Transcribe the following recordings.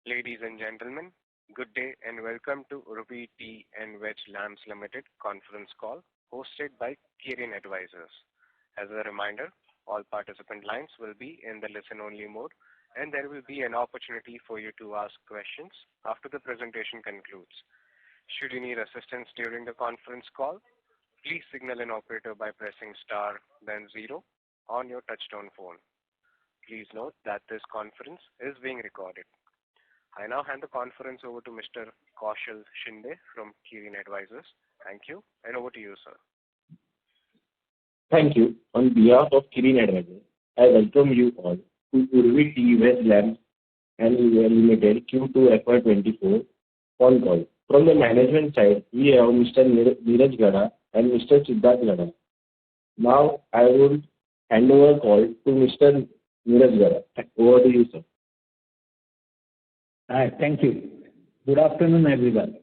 Ladies and gentlemen, good day and welcome to Uravi Tea and Wedge Lamps Limited conference call hosted by Kirin Advisors. As a reminder, all participant lines will be in the listen-only mode, and there will be an opportunity for you to ask questions after the presentation concludes. Should you need assistance during the conference call, please signal an operator by pressing star then 0 on your touchtone phone. Please note that this conference is being recorded. I now hand the conference over to Mr. Kaushal Shinde from Kirin Advisors. Thank you, and over to you, sir. Thank you. On behalf of Kirin Advisors, I welcome you all to Uravi Tea Wedge Lamps and Limited Q2 FY24 phone call. From the management side, we have Mr. Neeraj Gada and Mr. Siddharth Gada. Now, I will hand over call to Mr. Neeraj Gada. Over to you, sir. Hi, thank you. Good afternoon, everyone.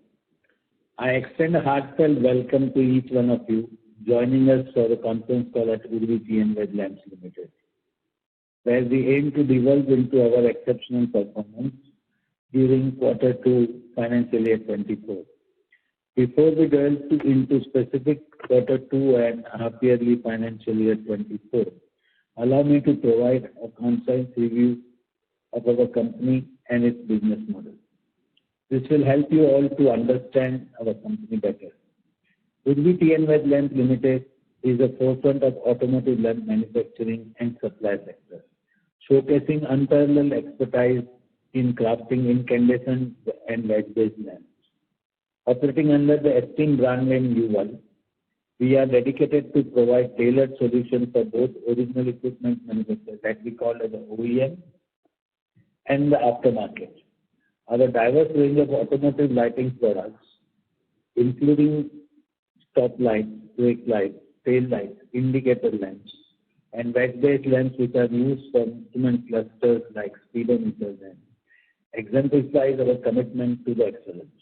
I extend a heartfelt welcome to each one of you joining us for the conference call at Uravi Tea and Wedge Lamps Limited, where we aim to delve into our exceptional performance during Q2 financial year 24. Before we delve into specific Q2 and half-yearly financial year 24, allow me to provide a concise review of our company and its business model. This will help you all to understand our company better. Uravi Tea and Wedge Lamps Limited is the forefront of automotive lamp manufacturing and supply sector, showcasing unparalleled expertise in crafting incandescent and wedge-based lamps. Operating under the esteemed brand name Uravi, we are dedicated to provide tailored solutions for both original equipment manufacturers that we call as the OEM and the aftermarket. Our diverse range of automotive lighting products, including stop lights, brake lights, tail lights, indicator lamps, and wedge-based lamps which are used for instrument clusters like speedometers, and exemplifies our commitment to the excellence.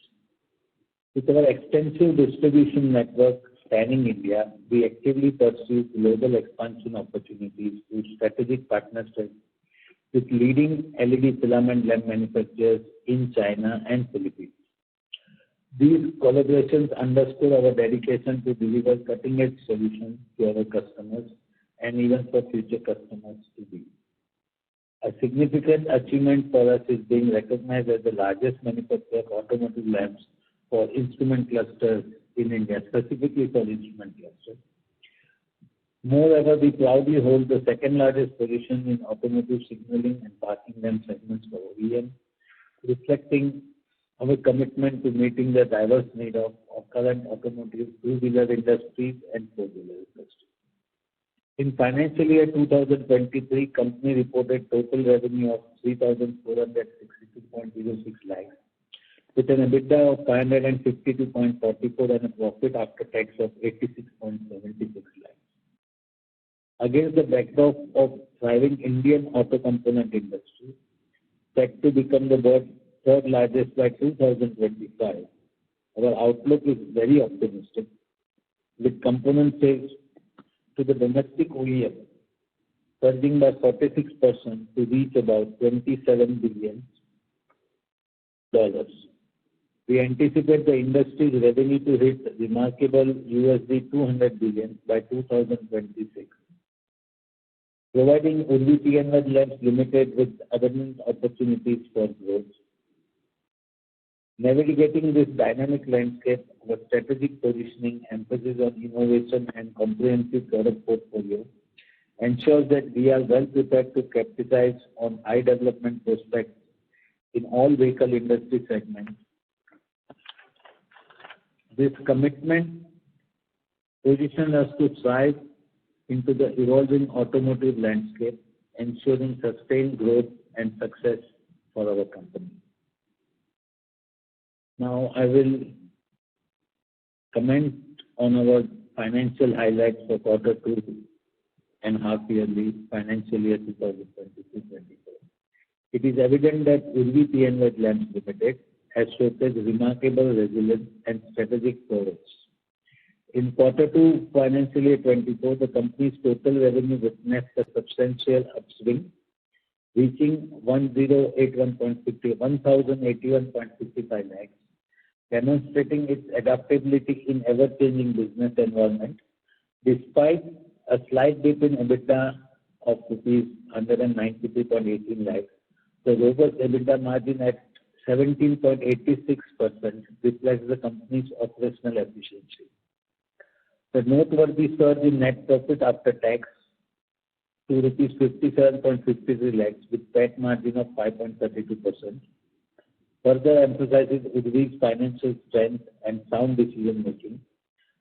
With our extensive distribution network spanning India, we actively pursue global expansion opportunities through strategic partnerships with leading LED filament lamp manufacturers in China and Philippines. These collaborations underscore our dedication to deliver cutting-edge solutions to our customers and even for future customers to be. A significant achievement for us is being recognized as the largest manufacturer of automotive lamps for instrument clusters in India, specifically for instrument clusters. Moreover, we proudly hold the second largest position in automotive signaling and parking lamp segments for OEM, reflecting our commitment to meeting the diverse need of current automotive two-wheeler industries and four-wheeler industries. In financial year 2023, company reported total revenue of 3,462.06 lakhs, with an EBITDA of 552.44 and a profit after tax of 86.76 lakhs. Against the backdrop of thriving Indian auto component industry, set to become the world's third largest by 2025, our outlook is very optimistic, with component sales to the domestic OEM surging by 46% to reach about $27 billion. We anticipate the industry's revenue to hit remarkable $200 billion by 2026. Providing Uravi Tea and Wedge Lamps Limited with abundant opportunities for growth. Navigating this dynamic landscape, our strategic positioning, emphasis on innovation and comprehensive product portfolio ensures that we are well prepared to capitalize on high development prospects in all vehicle industry segments. This commitment positions us to thrive into the evolving automotive landscape, ensuring sustained growth and success for our company. Now, I will comment on our financial highlights for Q2 and half-yearly financial year 2023-24. It is evident that Uravi Tea and Wedge Lamps Limited has showcased remarkable resilience and strategic progress. In Q2 financial year 24, the company's total revenue witnessed a substantial upswing reaching 1,081.55 lakhs, demonstrating its adaptability in ever-changing business environment. Despite a slight dip in EBITDA of rupees 193.18 lakhs, the robust EBITDA margin at 17.86% reflects the company's operational efficiency. The noteworthy surge in net profit after tax to rupees 57.53 lakhs with PAT margin of 5.32% further emphasizes Uravi's financial strength and sound decision making.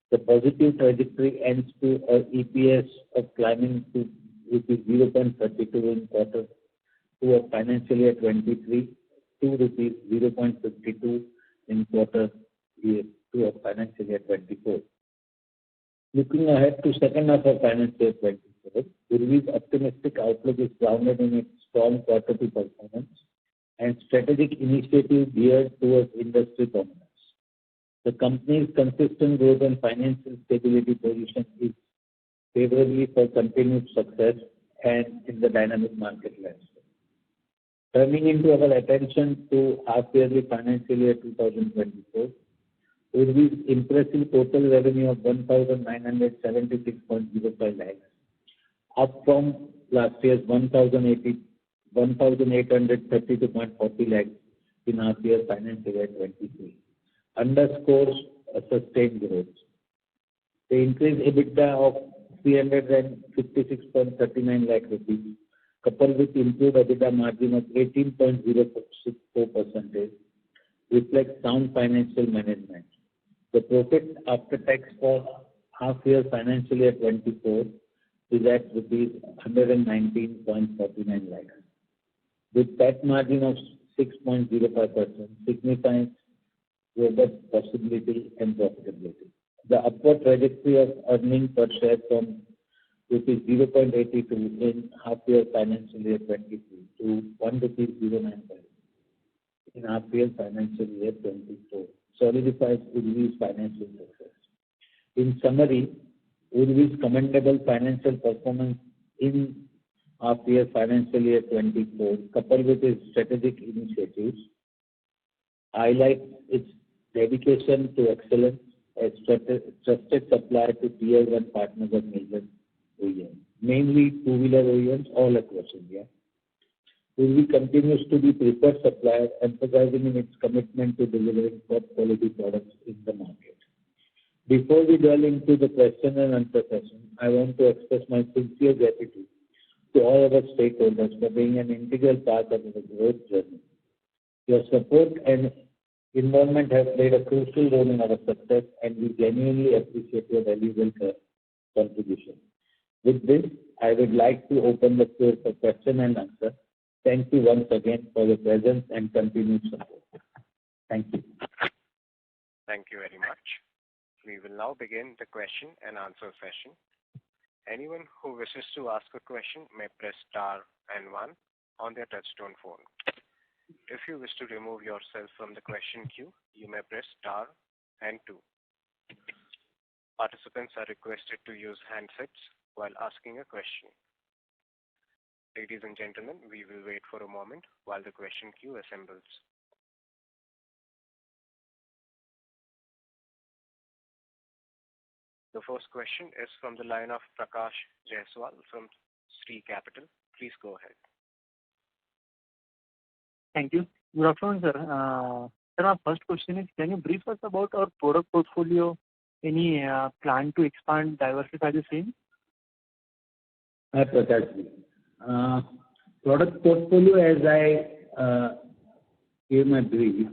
The positive trajectory ends to a EPS of climbing to rupees 0.32 in quarter 2 of financial year 23 to rupees 0.52 in quarter 2 of financial year 24. Looking ahead to second half of financial year 24, Uravi's optimistic outlook is grounded in its strong quarter 2 performance and strategic initiatives geared towards industry dominance. The company's consistent growth and financial stability position is favorably for continued success and in the dynamic market landscape. Turning into our attention to half-yearly financial year 2024, Uravi's impressive total revenue of 1,976.05 lakhs, up from last year's 1,832.40 lakhs in half-year financial year 23, underscores a sustained growth. The increased EBITDA of 356.39 lakh rupees, coupled with improved EBITDA margin of 18.04%, reflects sound financial management. The profit after tax for half-year financial year 24 is at rupees 119.49 lakhs, with PAT margin of 6.05%, signifying robust possibility and profitability. The upward trajectory of earnings per share from rupees 0.82 in half-year financial year 23 to 1 rupees 0.95 in half-year financial year 24 solidifies Uravi's financial success. In summary, Uravi's commendable financial performance in half-year financial year 24, coupled with its strategic initiatives, highlights its dedication to excellence as trusted supplier to Tier 1 partners of major OEMs, mainly two-wheeler OEMs all across India. Uravi continues to be preferred supplier, emphasizing in its commitment to delivering top-quality products in the market. Before we delve into the question and answer session, I want to express my sincere gratitude to all our stakeholders for being an integral part of our growth journey. Your support and involvement have played a crucial role in our success, and we genuinely appreciate your valuable contribution. With this, I would like to open the floor for question and answer. Thank you once again for your presence and continued support. Thank you. Thank you very much. We will now begin the question and answer session. Anyone who wishes to ask a question may press star and 1 on their touchtone phone. If you wish to remove yourself from the question queue, you may press star and 2. Participants are requested to use handsets while asking a question. Ladies and gentlemen, we will wait for a moment while the question queue assembles. The first question is from the line of Prakash Jaiswal from Sri Capital. Please go ahead. Thank you. Good afternoon, sir. Sir, my first question is, can you brief us about our product portfolio? Any plan to expand, diversify the same? Hi, Prakash. Product portfolio, as I gave my brief,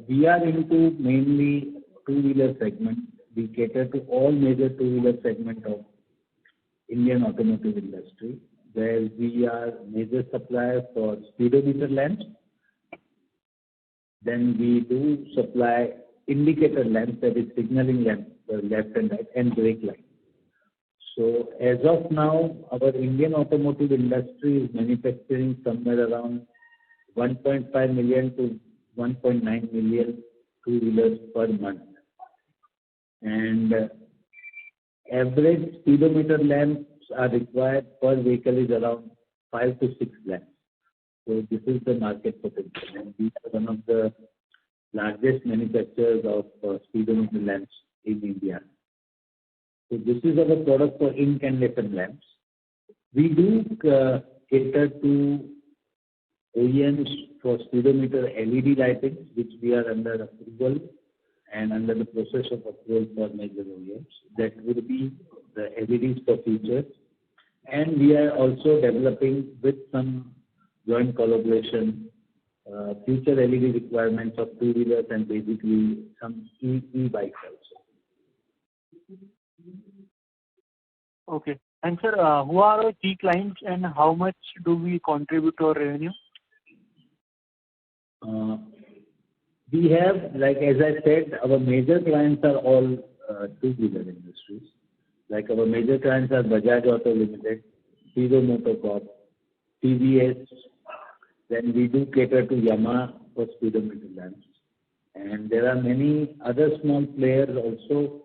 we are into mainly two-wheeler segment. We cater to all major two-wheeler segment of Indian automotive industry, where we are major supplier for speedometer lamps. Then we do supply indicator lamps, that is signaling lamps for left and right, and brake lights. So as of now, our Indian automotive industry is manufacturing somewhere around 1.5 million to 1.9 million two-wheelers per month. And average speedometer lamps are required per vehicle is around 5 to 6 lamps. So this is the market potential, and we are one of the largest manufacturers of speedometer lamps in India. So this is our product for incandescent lamps. We do cater to OEMs for speedometer LED lighting, which we are under approval and under the process of approval for major OEMs. That would be the LEDs for future. And we are also developing with some joint collaboration future LED requirements of two-wheelers and basically some e-bikes also. Okay. And sir, who are our key clients and how much do we contribute to our revenue? We have, like as I said, our major clients are all two-wheeler industries. Like our major clients are Bajaj Auto Limited, Hero MotoCorp, TVS. Then we do cater to Yamaha for speedometer lamps. And there are many other small players also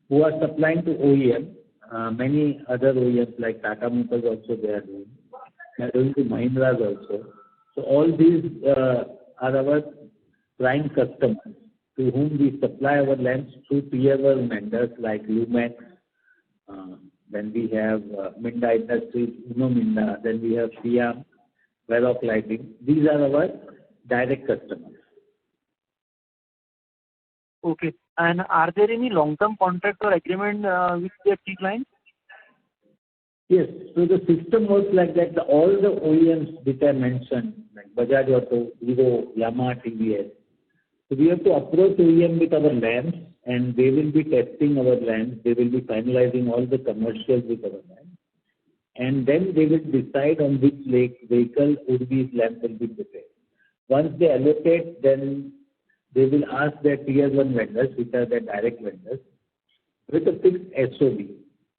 who are supplying to OEM. Many other OEMs like Tata Motors also they are doing. They are doing to Mahindras also. So all these are our prime customers to whom we supply our lamps through tier 1 vendors like Lumax. Then we have Minda Industries, Uno Minda. Then we have Siam, Veloc Lighting. These are our direct customers. Okay. And are there any long-term contract or agreement with their key clients? Yes. So the system works like that. All the OEMs which I mentioned, like Bajaj Auto, Hero, Yamaha, TVS. So we have to approach OEM with our lamps, and they will be testing our lamps. They will be finalizing all the commercials with our lamps. And then they will decide on which vehicle Urvi's lamp will be prepared. Once they allocate, then they will ask their tier 1 vendors, which are their direct vendors, with a fixed SOB.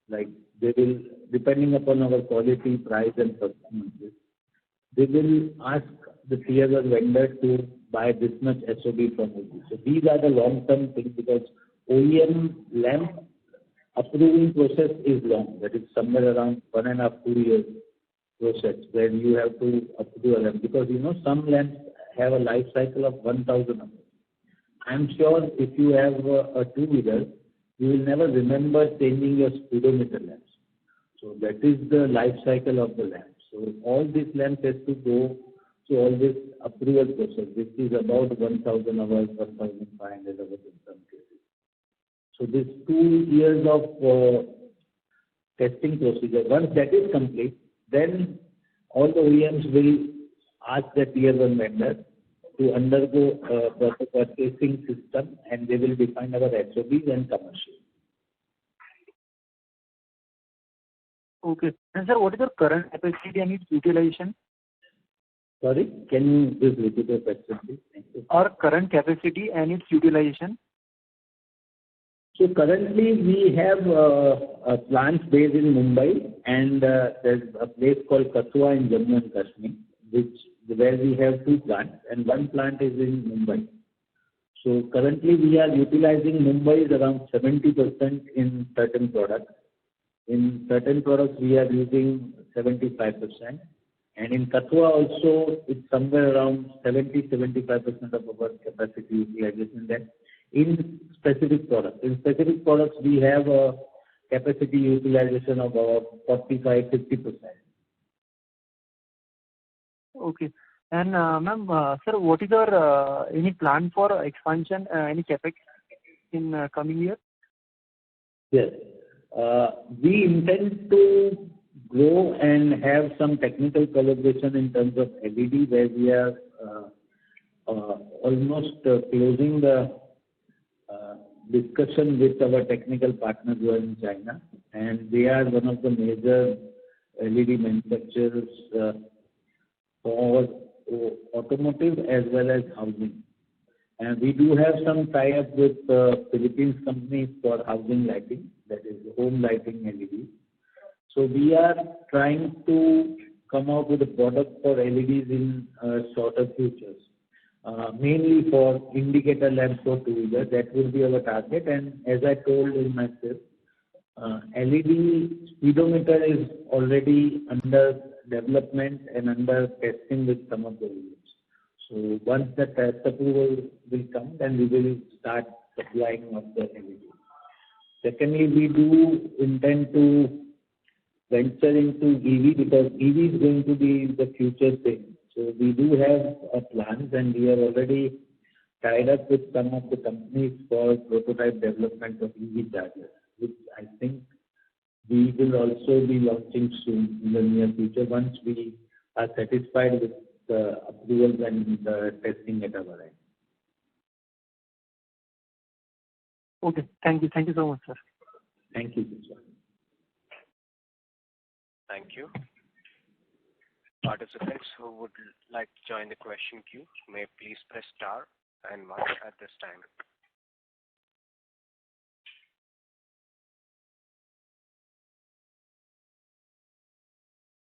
Like they will, depending upon our quality, price, and performance, they will ask the tier 1 vendor to buy this much SOB from Urvi. So these are the long-term things because OEM lamp approving process is long. That is somewhere around 1.5 to 2 years process where you have to approve a lamp because some lamps have a life cycle of 1,000 hours. I'm sure if you have a two-wheeler, you will never remember changing your speedometer lamps. So that is the life cycle of the lamp. So all these lamps has to go through all this approval process, which is about 1,000 hours, 1,500 hours in some cases. So this 2 years of testing procedure, once that is complete, then all the OEMs will ask the tier 1 vendor to undergo a purchasing system, and they will define our SOBs and commercial. Okay. And sir, what is your current capacity and its utilization? Sorry, can you just repeat your question, please? Thank you. Our current capacity and its utilization? So currently we have a plant based in Mumbai, and there's a place called Kathua in Jammu and Kashmir, where we have 2 plants, and 1 plant is in Mumbai. So currently we are utilizing Mumbai is around 70% in certain products. In certain products we are using 75%. And in Kathua also it's somewhere around 70-75% of our capacity utilization there in specific products. In specific products we have a capacity utilization of about 45-50%. Okay. And ma'am, sir, what is your any plan for expansion, any capex in coming year? Yes. We intend to grow and have some technical collaboration in terms of LED, where we are almost closing the discussion with our technical partners who are in China, and they are one of the major LED manufacturers for automotive as well as housing. And we do have some tie-up with Philippines companies for housing lighting, that is home lighting LED. So we are trying to come out with a product for LEDs in shorter futures, mainly for indicator lamps for two-wheeler. That will be our target. And as I told in my script, LED speedometer is already under development and under testing with some of the OEMs. So once the test approval will come, then we will start supplying of the LED. Secondly, we do intend to venture into EV because EV is going to be the future thing. So we do have plans, and we are already tied up with some of the companies for prototype development of EV chargers, which I think we will also be launching soon in the near future once we are satisfied with the approvals and the testing at our end. Okay. Thank you. Thank you so much, sir. Thank you, Vishwa. Thank you. Participants who would like to join the question queue may please press star and 1 at this time.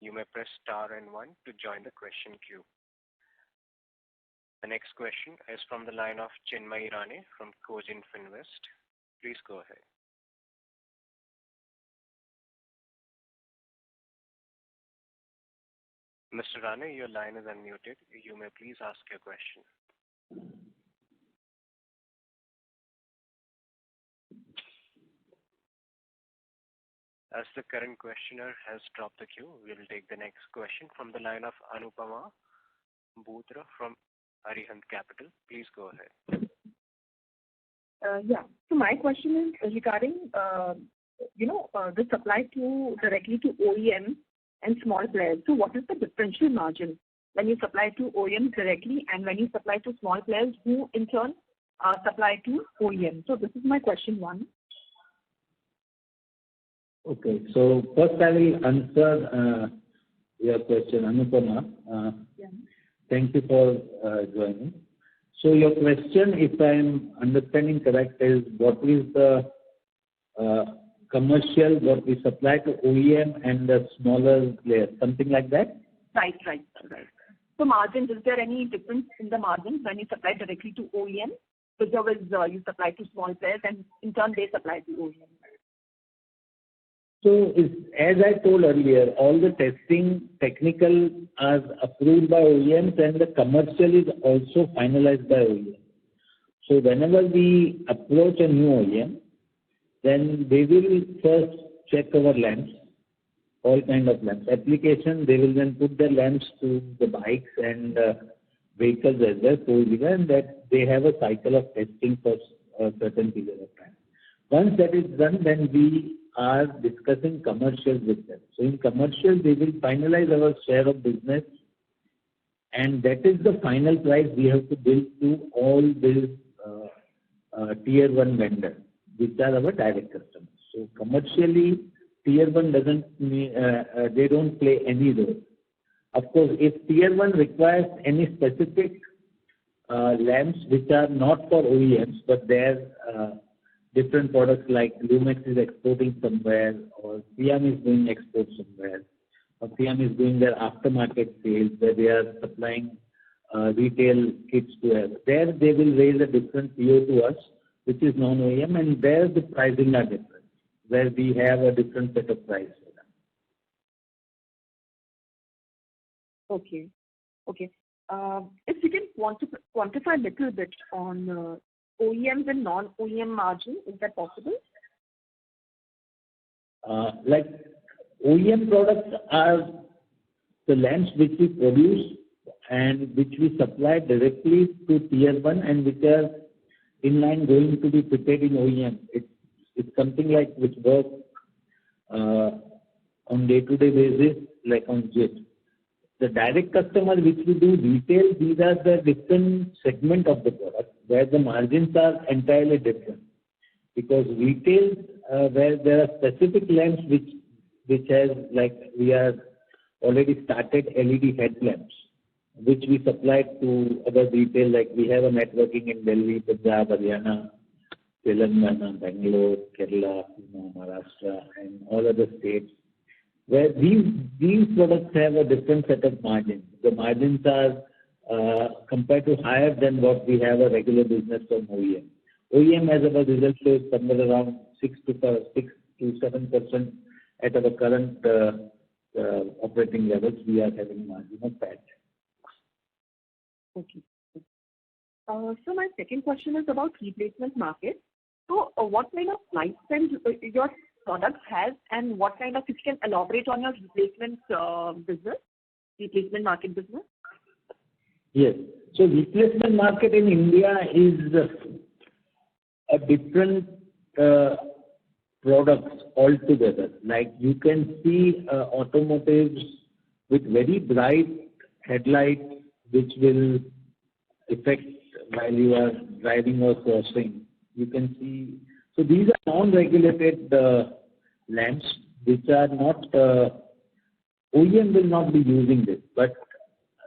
You may press star and 1 to join the question queue. The next question is from the line of Chinmay Rane from Cogent Finvest. Please go ahead. Mr. Rane, your line is unmuted. You may please ask your question. As the current questioner has dropped the queue, we will take the next question from the line of Anupama Bhutra from Arihant Capital. Please go ahead. Yeah. So my question is regarding, the supply directly to OEM and small players. So what is the differential margin when you supply to OEM directly and when you supply to small players who in turn supply to OEM? So this is my question 1. Okay. So first I will answer your question, Anupama. Yeah. Thank you for joining. So your question, if I am understanding correct, is what is the commercial, what we supply to OEM and the smaller players, something like that? Right. So margins, is there any difference in the margins when you supply directly to OEM? Because you supply to small players and in turn they supply to OEM. So as I told earlier, all the testing technical are approved by OEMs and the commercial is also finalized by OEM. So whenever we approach a new OEM, then they will first check our lamps, all kind of lamps. Application, they will then put their lamps to the bikes and vehicles as well, four-wheeler, and that they have a cycle of testing for a certain period of time. Once that is done, then we are discussing commercials with them. So in commercial, they will finalize our share of business, and that is the final price we have to bill to all these tier 1 vendors, which are our direct customers. So commercially, tier 1 doesn't they don't play any role. Of course, if tier 1 requires any specific lamps which are not for OEMs, but they're different products like Lumex is exporting somewhere, or Siam is doing export somewhere, or Siam is doing their aftermarket sales where they are supplying retail kits to us. There they will raise a different PO to us, which is non-OEM, and there the pricing are different, where we have a different set of price for them. Okay. If you can quantify a little bit on OEMs and non-OEM margin, is that possible? Like OEM products are the lamps which we produce and which we supply directly to tier 1 and which are in line going to be fitted in OEM. It's something like which work on day-to-day basis, like on JIT. The direct customer which we do retail, these are the different segment of the product where the margins are entirely different. Because retail, where there are specific lamps which has, like we are already started LED headlamps, which we supply to other retail, like we have a networking in Delhi, Punjab, Haryana, Telangana, Bangalore, Kerala, Maharashtra, and all other states, where these products have a different set of margins. The margins are compared to higher than what we have a regular business from OEM. OEM as our result shows somewhere around 6 to 7% at our current operating levels, we are having margin of PAT. Okay. So my second question is about replacement market. So what kind of lifespan your product has, and what kind of, if you can elaborate on your replacement market business? Yes. So replacement market in India is a different products altogether. Like you can see automotives with very bright headlights, which will affect while you are driving or crossing. You can see. So these are non-regulated lamps, which are not OEM will not be using this, but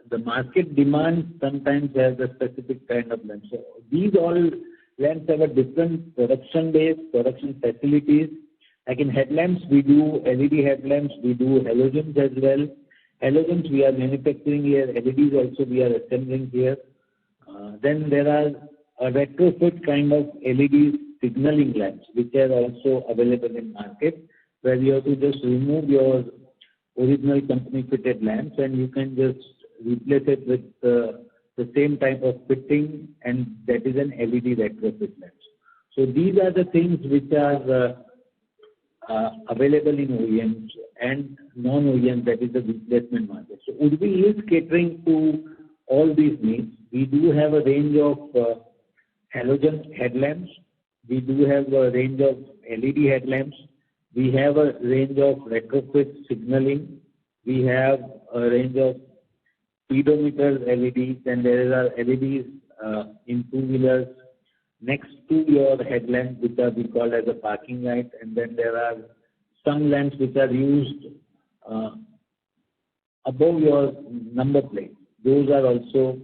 the market demand sometimes has a specific kind of lamp. So these all lamps have a different production base, production facilities. Like in headlamps, we do LED headlamps, we do halogens as well. Halogens we are manufacturing here, LEDs also we are assembling here. Then there are a retrofit kind of LED signaling lamps, which are also available in market, where you have to just remove your original company fitted lamps and you can just replace it with the same type of fitting, and that is an LED retrofit lamp. So these are the things which are available in OEMs and non-OEM, that is the replacement market. So Uravi is catering to all these needs. We do have a range of halogen headlamps. We do have a range of LED headlamps. We have a range of retrofit signaling. We have a range of speedometer LEDs, and there are LEDs in two-wheelers next to your headlamp, which are we call as a parking light, and then there are some lamps which are used above your number plate. Those are also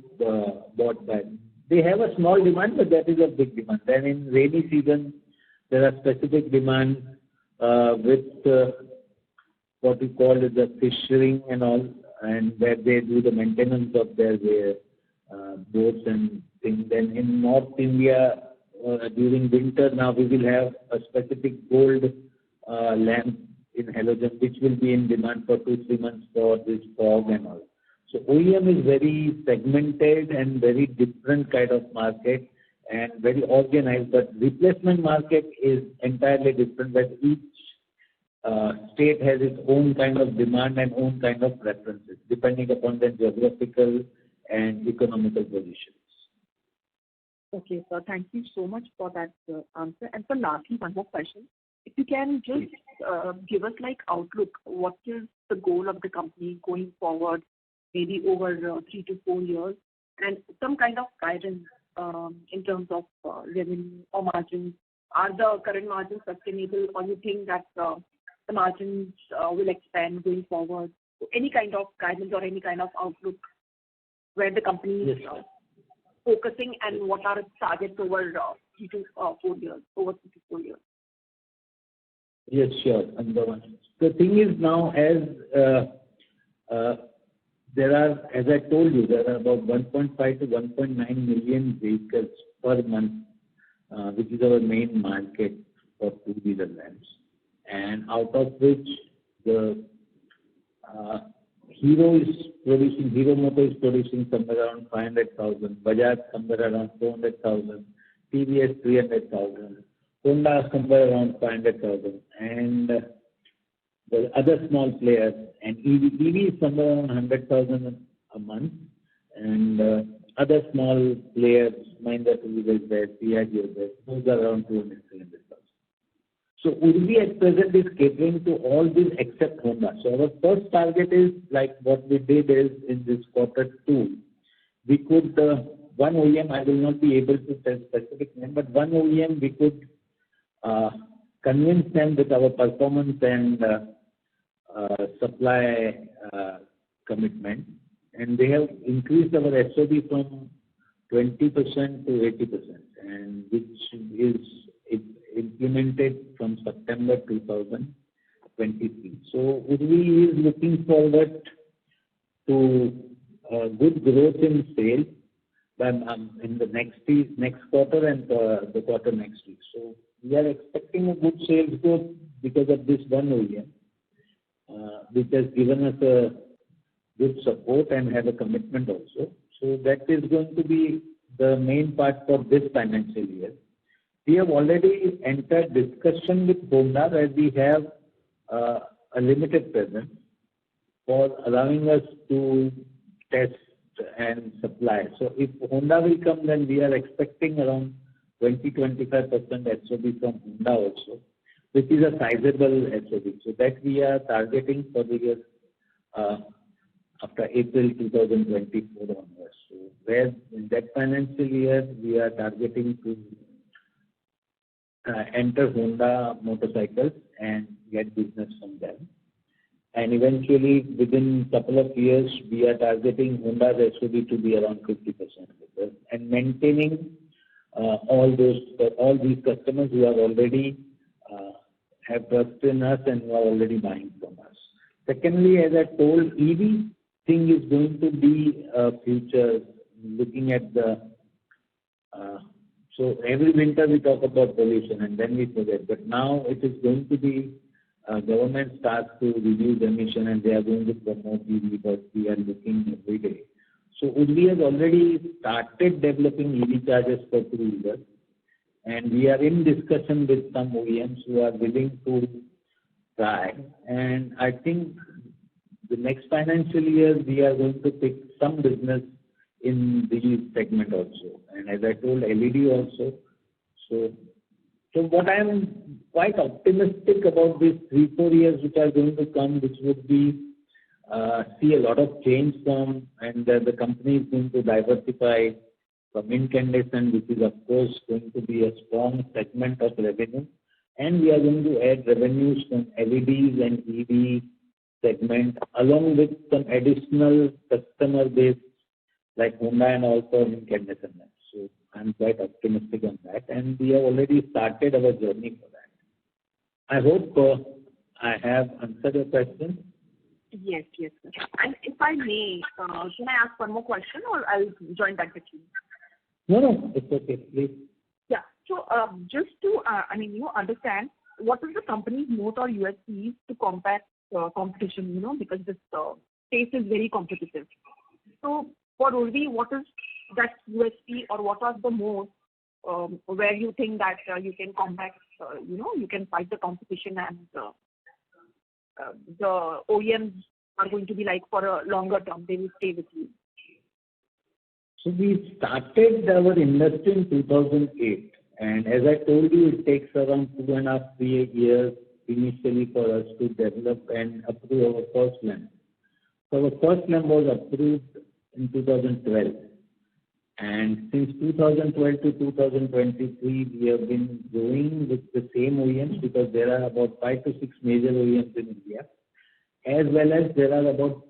bought by. They have a small demand, but that is a big demand. Then in rainy season, there are specific demand with what we call is the fishing and all, and where they do the maintenance of their boats and things. Then in North India, during winter now we will have a specific gold lamp in halogen, which will be in demand for 2-3 months for this fog and all. So OEM is very segmented and very different kind of market and very organized, but replacement market is entirely different, but each state has its own kind of demand and own kind of preferences, depending upon their geographical and economical positions. Okay, sir. Thank you so much for that answer. And for lastly, one more question. If you can just give us like outlook, what is the goal of the company going forward, maybe over 3 to 4 years, and some kind of guidance in terms of revenue or margins. Are the current margins sustainable, or you think that the margins will expand going forward? So any kind of guidance or any kind of outlook where the company is focusing, and what are its targets over 3 to 4 years, over 3 to 4 years? Yes, sure. The thing is now, as there are, as I told you, there are about 1.5 to 1.9 million vehicles per month, which is our main market for two-wheeler lamps. And out of which the Hero Motor is producing somewhere around 500,000, Bajaj somewhere around 400,000, TVS 300,000, Honda somewhere around 500,000, and the other small players, and EV is somewhere around 100,000 a month, and other small players, Mahindra two-wheelers there, Piaggio there, those are around 200,000, 300,000. So Uravi at present is catering to all these except Honda. So our first target is like what we did is in this Q2, we could, one OEM, I will not be able to tell specific name, but one OEM we could convince them with our performance and supply commitment, and they have increased our SOB from 20% to 80%, and which is implemented from September 2023. So Uravi is looking forward to good growth in sales in the next quarter and the quarter next week. So we are expecting a good sales growth because of this one OEM. which has given us a good support and have a commitment also. So that is going to be the main part for this financial year. We have already entered discussion with Honda where we have a limited presence for allowing us to test and supply. So if Honda will come, then we are expecting around 20-25% SOB from Honda also, which is a sizable SOB. So that we are targeting for the year after April 2024 onwards. So where in that financial year we are targeting to enter Honda motorcycles and get business from them. And eventually, within a couple of years, we are targeting Honda's SOB to be around 50% with us and maintaining all these customers who are already have trust in us and who are already buying from us. Secondly, as I told, EV thing is going to be a future. Looking at the so every winter we talk about pollution and then we forget. But now it is going to be government starts to reduce emission and they are going to promote EV because we are looking every day. So Uravi has already started developing EV chargers for two-wheelers, and we are in discussion with some OEMs who are willing to try. And I think the next financial year we are going to pick some business in the segment also. And as I told, LED also. So what I am quite optimistic about these 3-4 years which are going to come, which would be see a lot of change from, and the company is going to diversify from incandescent, which is of course going to be a strong segment of revenue, and we are going to add revenues from LEDs and EV segment along with some additional customer base like Honda and also incandescent. So I'm quite optimistic on that, and we have already started our journey for that. I hope I have answered your question. Yes, sir. And if I may, can I ask one more question or I'll join back with you? No, it's okay, please. Yeah. So just to, understand, what is the company's moat or USPs to combat competition, because this space is very competitive. So for Uravi, what is that USP or what are the modes where you think that you can combat, you can fight the competition and the OEMs are going to be like for a longer term, they will stay with you? So we started our industry in 2008, and as I told you, it takes around 2.5-3 years initially for us to develop and approve our first lamp. So our first lamp was approved in 2012. And since 2012 to 2023, we have been going with the same OEMs because there are about 5 to 6 major OEMs in India, as well as there are about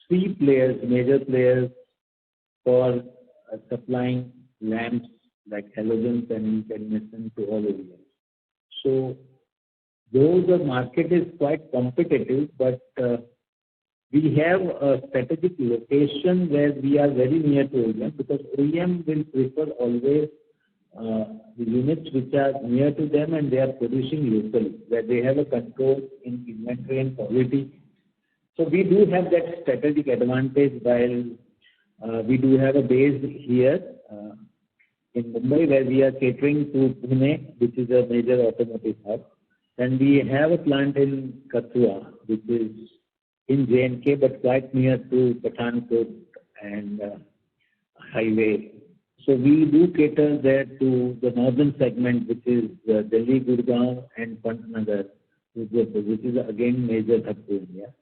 3 major players for supplying lamps like halogens and incandescent to all OEMs. So though the market is quite competitive, but we have a strategic location where we are very near to OEM because OEM will prefer always the units which are near to them and they are producing locally, where they have a control in inventory and quality. So we do have that strategic advantage while we do have a base here in Mumbai where we are catering to Pune, which is a major automotive hub. And we have a plant in Kathua, which is in J&K, but quite near to Pathankot and highway. So we do cater there to the northern segment, which is Delhi, Gurgaon and Pantnagar, which is again major hub to India,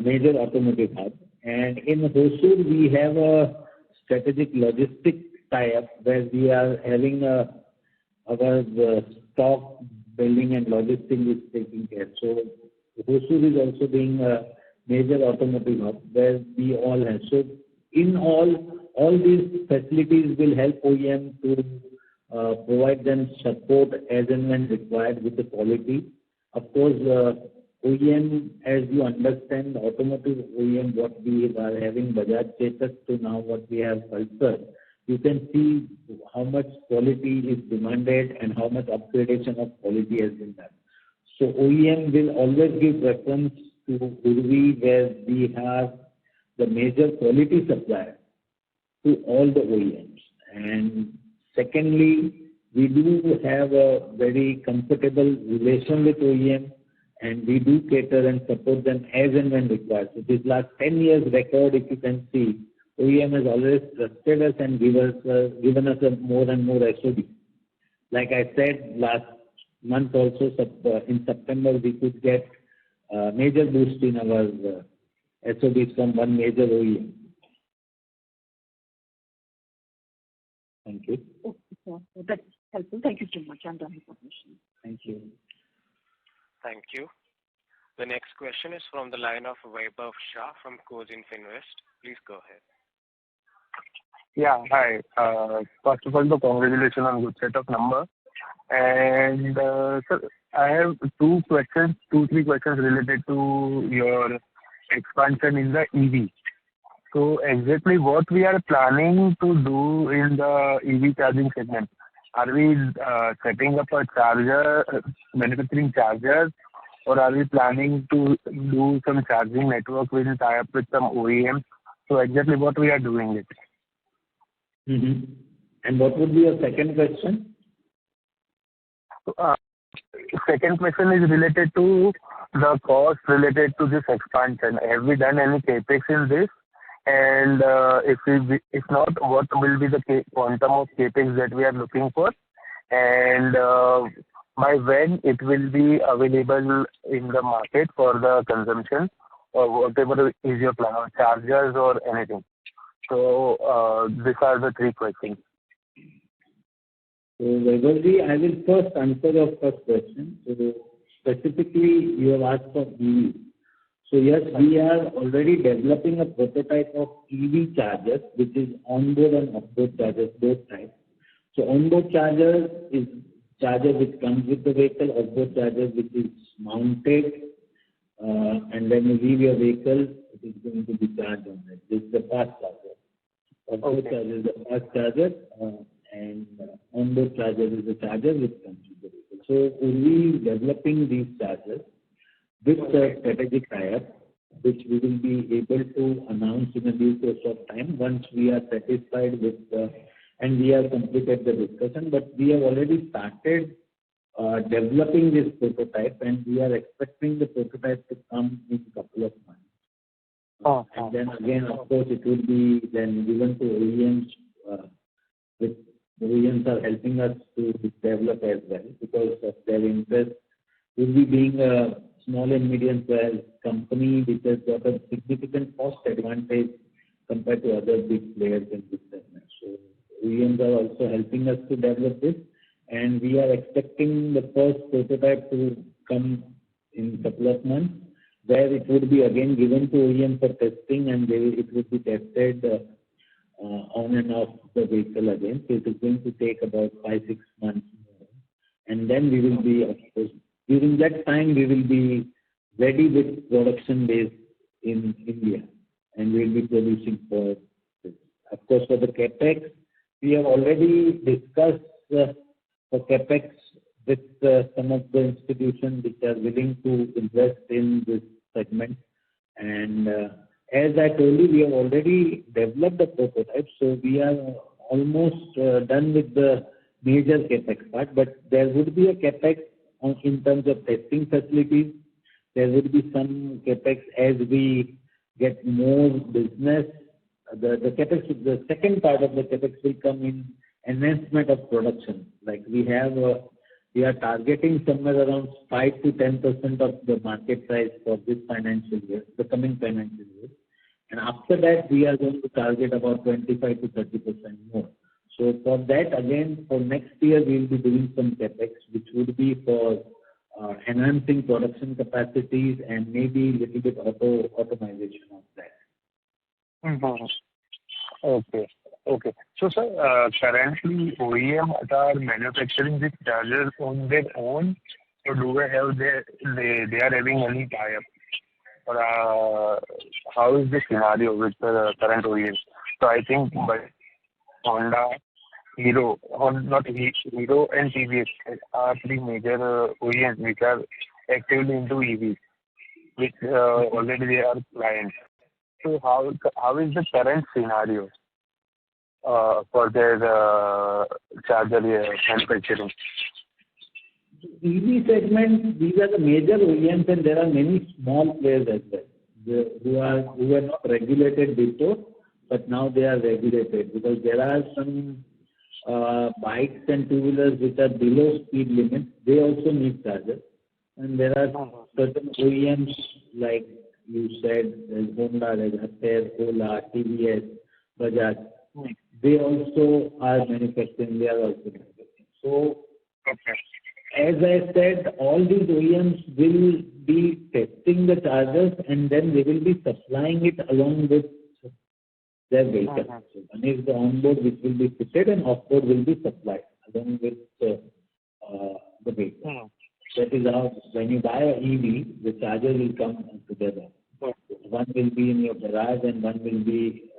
major automotive hub. And in Hosur, we have a strategic logistic tie-up where we are having our stock building and logistics is taking care. So Hosur is also being a major automotive hub where we all have. So in all these facilities will help OEM to provide them support as and when required with the quality. Of course, OEM, as you understand, automotive OEM, what we are having Bajaj Chetak to now what we have Pulsar, you can see how much quality is demanded and how much upgradation of quality has been done. So OEM will always give preference to Uravi, where we have the major quality supplier to all the OEMs. And secondly, we do have a very comfortable relation with OEM, and we do cater and support them as and when required. So this last 10 years record, if you can see, OEM has always trusted us and given us a more and more SOD. Like I said, last month also, in September, we could get major boost in our SODs from one major OEM. Thank you. Okay, sir. That's helpful. Thank you so much. I'm done with the question. Thank you. Thank you. The next question is from the line of Vaibhav Shah from Cogent Finvest. Please go ahead. Yeah, hi. First of all, congratulations on good set of numbers. And sir, I have two, three questions related to your expansion in the EV. So exactly what we are planning to do in the EV charging segment? Are we setting up a charger, manufacturing chargers, or are we planning to do some charging network with tie up with some OEMs? So exactly what we are doing it. Mm-hmm. And what would be your second question? Second question is related to the cost related to this expansion. Have we done any capex in this? And if not, what will be the quantum of capex that we are looking for? And by when it will be available in the market for the consumption, or whatever is your plan on chargers or anything? So these are the three questions. So Vaibhavji, I will first answer your first question. So specifically, you have asked for EV. So yes, we are already developing a prototype of EV chargers, which is onboard and offboard chargers, both types. So onboard charger is charger which comes with the vehicle, offboard charger which is mounted, and when you leave your vehicle, it is going to be charged on it. This is the fast charger. Offboard charger is the fast charger, and onboard charger is the charger which comes with the vehicle. So we are developing these chargers with a strategic tie-up, which we will be able to announce in a due course of time once we are satisfied with and we have completed the discussion. But we have already started developing this prototype, and we are expecting the prototype to come in a couple of months. And then again, of course, it will be then given to OEMs. With OEMs are helping us to develop as well because of their interest. Will be being a small and medium-sized company which has got a significant cost advantage compared to other big players in this segment. So OEMs are also helping us to develop this, and we are expecting the first prototype to come in a couple of months, where it would be again given to OEM for testing, and it would be tested on and off the vehicle again. So it is going to take about 5-6 months more. And then we will be, of course, during that time, we will be ready with production base in India, and we will be producing for this. Of course, for the capex, we have already discussed the capex with some of the institutions which are willing to invest in this segment. And as I told you, we have already developed the prototype, so we are almost done with the major capex part. But there would be a capex in terms of testing facilities. There would be some capex as we get more business. The capex, the second part of the capex will come in enhancement of production. Like we are targeting somewhere around 5 to 10% of the market size for this financial year, the coming financial year. And after that, we are going to target about 25 to 30% more. So for that, again, for next year, we will be doing some capex, which would be for enhancing production capacities and maybe a little bit automation of that. Okay. So, sir, currently OEM are manufacturing these chargers on their own, or do they have they are having any tie-up? Or how is the scenario with the current OEMs? So I think by Honda, Hero and TVS are three major OEMs which are actively into EVs, which already they are clients. So how is the current scenario for their charger manufacturing? EV segment, these are the major OEMs, and there are many small players as well, who were not regulated before, but now they are regulated, because there are some bikes and two-wheelers which are below speed limit. They also need chargers. And there are certain OEMs, like you said, there's Honda, there's Acer, Ola, TVS, Bajaj. They also are manufacturing. They are also manufacturing. So, as I said, all these OEMs will be testing the chargers, and then they will be supplying it along with their vehicle. So one is the onboard, which will be fitted, and offboard will be supplied along with the vehicle. That is how, when you buy an EV, the charger will come together. One will be in your garage and one will be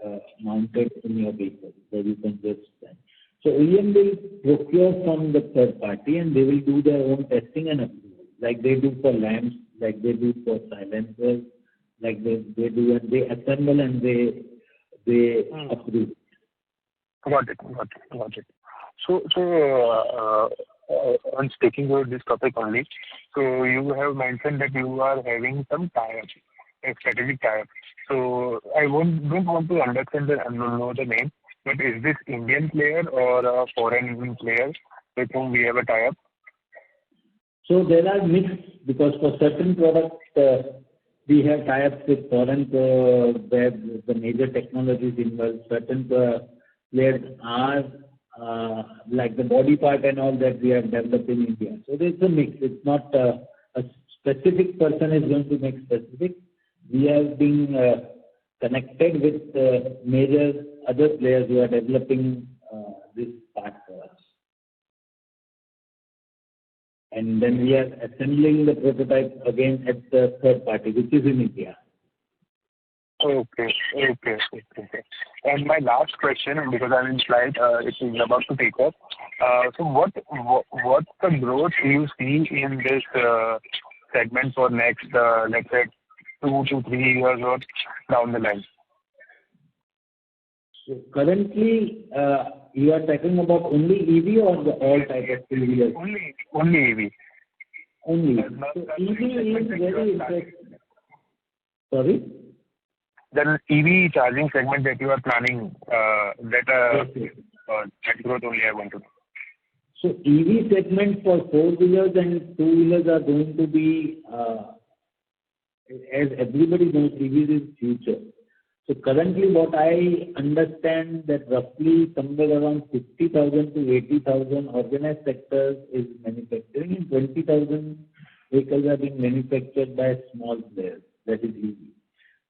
mounted in your vehicle, so you can just stand. So OEM will procure from the third party, and they will do their own testing and approval, like they do for lamps, like they do for silencers, like they do, and they assemble and they approve. Got it. So on speaking about this topic only, so you have mentioned that you are having some tie-up, a strategic tie-up. So I don't want to understand know the name, but is this Indian player or a foreign player with whom we have a tie-up? So there are mixed, because for certain products we have tie-ups with foreign where the major technologies involved. Certain players are like the body part and all that we have developed in India. So there's a mix. It's not a specific person is going to make specific. We have been connected with major other players who are developing this part for us. And then we are assembling the prototype again at the third party, which is in India. Okay. And my last question, because I'm in flight, it is about to take off. So what's the growth you see in this segment for next, let's say, 2 to 3 years or down the line? So currently, you are talking about only EV or all type of two-wheelers? Only EV. Only. So EV is very interesting. Sorry? The EV charging segment that you are planning, that growth only I want to know. So EV segment for four-wheelers and two-wheelers are going to be, as everybody knows, EVs is future. So currently what I understand that roughly somewhere around 50,000 to 80,000 organized sectors is manufacturing, and 20,000 vehicles are being manufactured by small players, that is EV.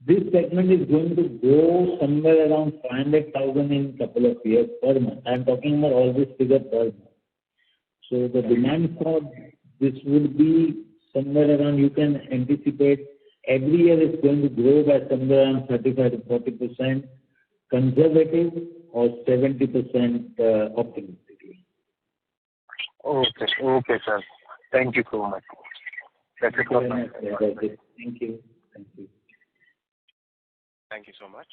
This segment is going to grow somewhere around 500,000 in a couple of years per month. I am talking about all this figure per month. So the demand for this would be somewhere around, you can anticipate every year it's going to grow by somewhere around 35 to 40%, conservative, or 70% optimistically. Okay, sir. Thank you so much. That's it. Thank you. Thank you so much.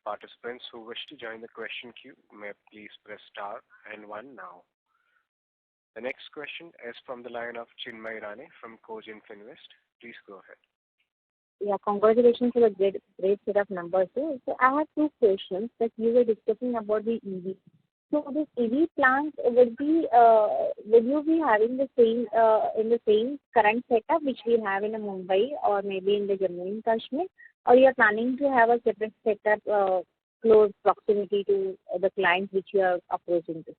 Participants who wish to join the question queue may please press star and 1 now. The next question is from the line of Chinmay Rane from Cogent Finvest. Please go ahead. Yeah, congratulations for the great set of numbers. So I have two questions that you were discussing about the EV. So this EV plant will you be having the same in the same current setup which we have in Mumbai or maybe in the Jammu and Kashmir, or you are planning to have a separate setup close proximity to the clients which you are approaching to?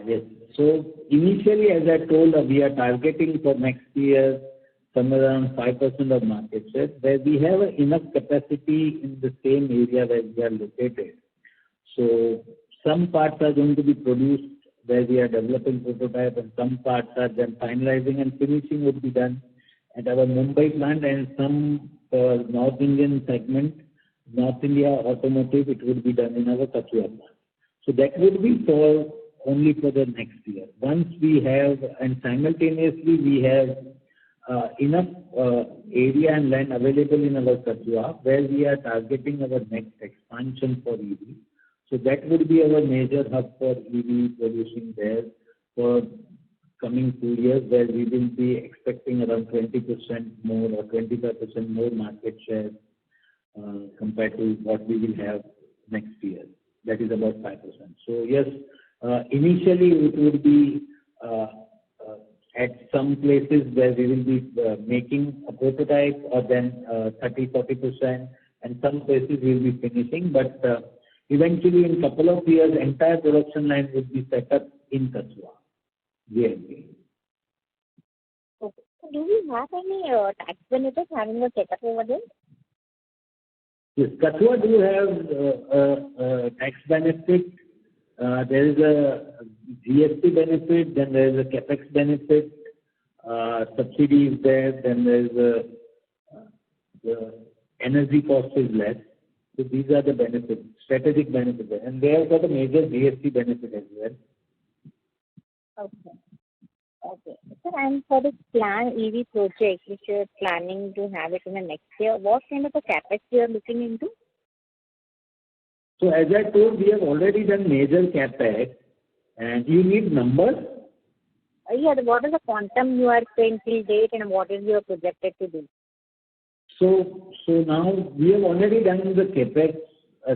Yes. So initially, as I told, we are targeting for next year somewhere around 5% of market share, where we have enough capacity in the same area where we are located. So some parts are going to be produced where we are developing prototype, and some parts are then finalizing and finishing would be done at our Mumbai plant, and some North Indian segment, North India automotive, it would be done in our Kathua plant. So that would be for only for the next year. Once we have, and simultaneously we have enough area and land available in our Kachua where we are targeting our next expansion for EV. So that would be our major hub for EV producing there for coming 2 years, where we will be expecting around 20% more or 25% more market share compared to what we will have next year. That is about 5%. So yes, initially it would be at some places where we will be making a prototype or then 30-40%, and some places we will be finishing. But eventually, in a couple of years, entire production line will be set up in Kachua. Okay. So do we have any tax benefits having a setup over there? Yes, Kachua do have tax benefit. There is a GST benefit, then there is a capex benefit, subsidy is there, then there is the energy cost is less. So these are the benefits, strategic benefits, and they have got a major GST benefit as well. Okay. Okay. Sir, and for the plan EV project, which you're planning to have it in the next year, what kind of a capex you are looking into? So as I told, we have already done major capex, and you need numbers. Yeah, what is the quantum you are paying till date, and what is your projected to do? So now we have already done the capex,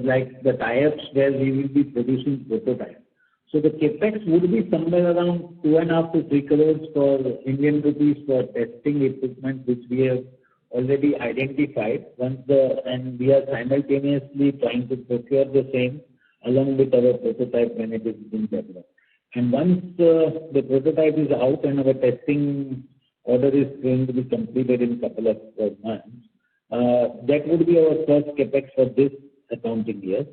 like the tie-ups where we will be producing prototypes. So the capex would be somewhere around 2.5 to 3 crores for Indian rupees for testing equipment, which we have already identified. And we are simultaneously trying to procure the same along with our prototype when it is being developed. And once the prototype is out and our testing order is going to be completed in a couple of months, that would be our first capex for this accounting year,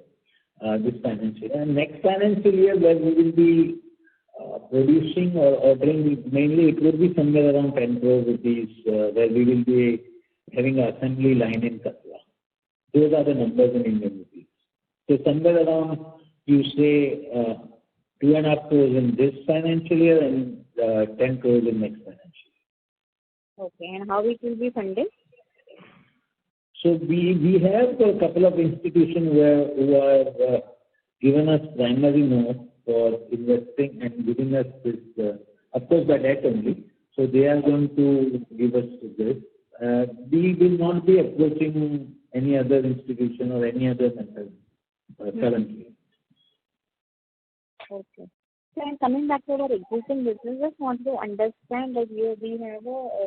this financial year. And next financial year, where we will be producing or ordering, mainly it will be somewhere around 10 crore rupees, where we will be having an assembly line in Kachua. Those are the numbers in Indian rupees. So somewhere around, you say, 2.5 crores in this financial year and 10 crores in next financial year. Okay, and how it will be funded? So we have a couple of institutions who are given us primary notes for investing and giving us this, of course, by debt only. So they are going to give us this. We will not be approaching any other institution or any other method currently. Okay. So I'm coming back to our existing business, just want to understand that we have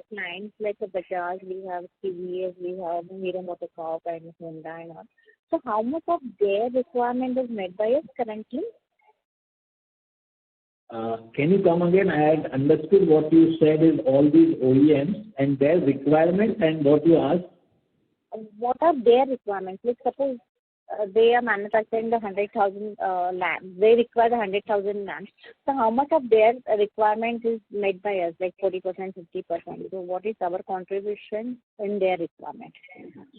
clients like a Bajaj, we have TVS, we have Hero MotoCorp and Honda and all. So how much of their requirement is met by us currently? Can you come again? I had understood what you said is all these OEMs and their requirement, and what you asked? What are their requirements? Like suppose they are manufacturing the 100,000 lamps. They require the 100,000 lamps. So how much of their requirement is made by us, like 40%, 50%? So what is our contribution in their requirement?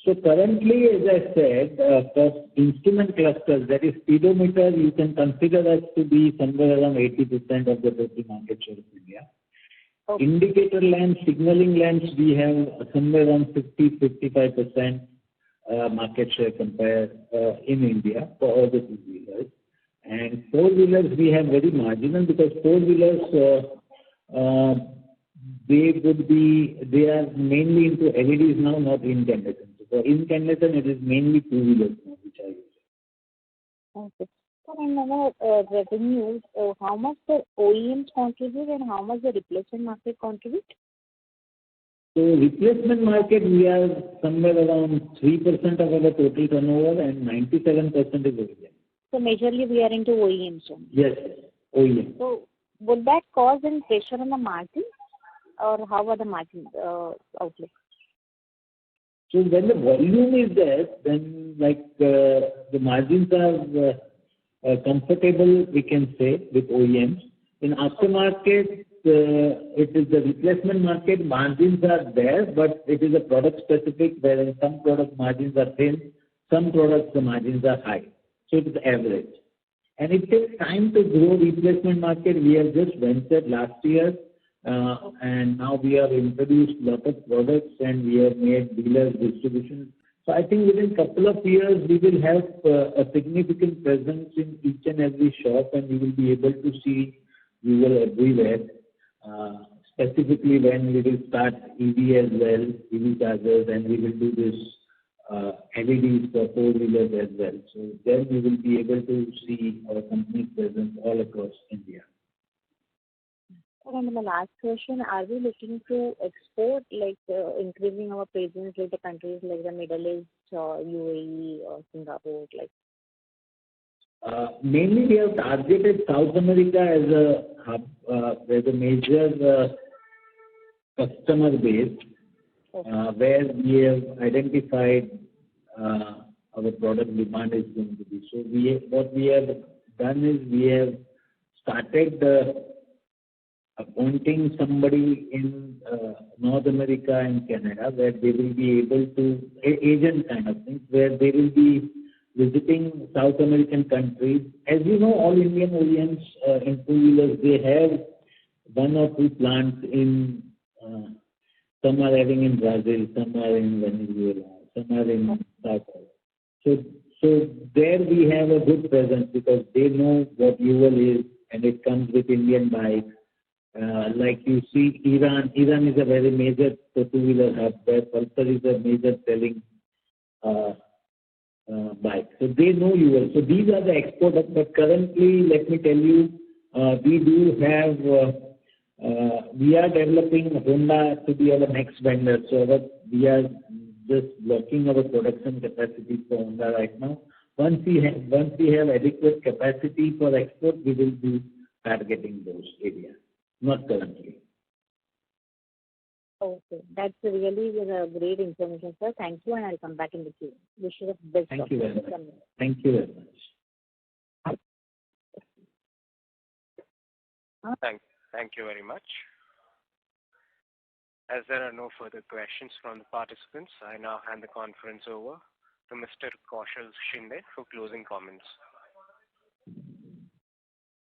So currently, as I said, for instrument clusters, that is speedometer, you can consider us to be somewhere around 80% of the total market share of India. Okay. Indicator lamps, signaling lamps, we have somewhere around 50-55%. Market share compared in India for all the two-wheelers. And four-wheelers, we have very marginal, because four-wheelers, they are mainly into LEDs now, not incandescent. So for incandescent, it is mainly two-wheelers now which are used. Okay. So in our revenues, how much the OEMs contribute and how much the replacement market contribute? So replacement market, we are somewhere around 3% of our total turnover, and 97% is OEM. So majorly we are into OEMs only. Yes, OEM. So would that cause any pressure on the margin, or how are the margin outlook? So when the volume is there, then the margins are comfortable, we can say, with OEMs. In aftermarket, it is the replacement market, margins are there, but it is a product specific, wherein some product margins are thin, some products the margins are high. So it is average. And it takes time to grow replacement market. We have just ventured last year, and now we have introduced a lot of products and we have made dealers distribution. So I think within a couple of years, we will have a significant presence in each and every shop, and we will be able to see rural everywhere. Specifically when we will start EV as well, EV chargers, and we will do this LEDs for four-wheelers as well. So then we will be able to see our company's presence all across India. And my last question, are we looking to export, like increasing our presence with the countries like the Middle East or UAE or Singapore? Mainly we have targeted South America as a hub, as a major customer base, where we have identified our product demand is going to be. So what we have done is we have started appointing somebody in North America and Canada, where they will be able to, agent kind of things, where they will be visiting South American countries. As you know, all Indian OEMs in two-wheelers, they have one or two plants in, some are having in Brazil, some are in Venezuela, some are in South Africa. So there we have a good presence because they know what fuel is, and it comes with Indian bikes. Like you see, Iran is a very major two-wheeler hub, where Pulsar is a major selling bike. So they know you. So these are the exporters. But currently, let me tell you, we do have, we are developing Honda to be our next vendor. So we are just blocking our production capacity for Honda right now. Once we have adequate capacity for export, we will be targeting those areas. Not currently. Okay, that's really great information, sir. Thank you, and I'll come back in the queue. Wish you the best. Thank you very much. Thank you very much. Thank you very much. As there are no further questions from the participants, I now hand the conference over to Mr. Kaushal Shinde for closing comments.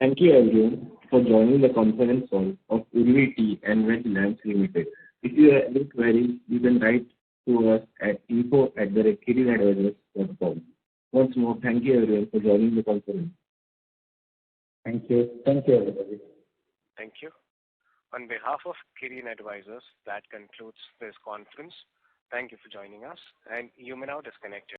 Thank you everyone for joining the conference call of Uravi Tea and Wedge Lamps Limited. If you have any queries, you can write to us at info@kirinadvisors.com. Once more, thank you everyone for joining the conference. Thank you. Thank you everybody. Thank you. On behalf of Kirin Advisors, that concludes this conference. Thank you for joining us, and you may now disconnect.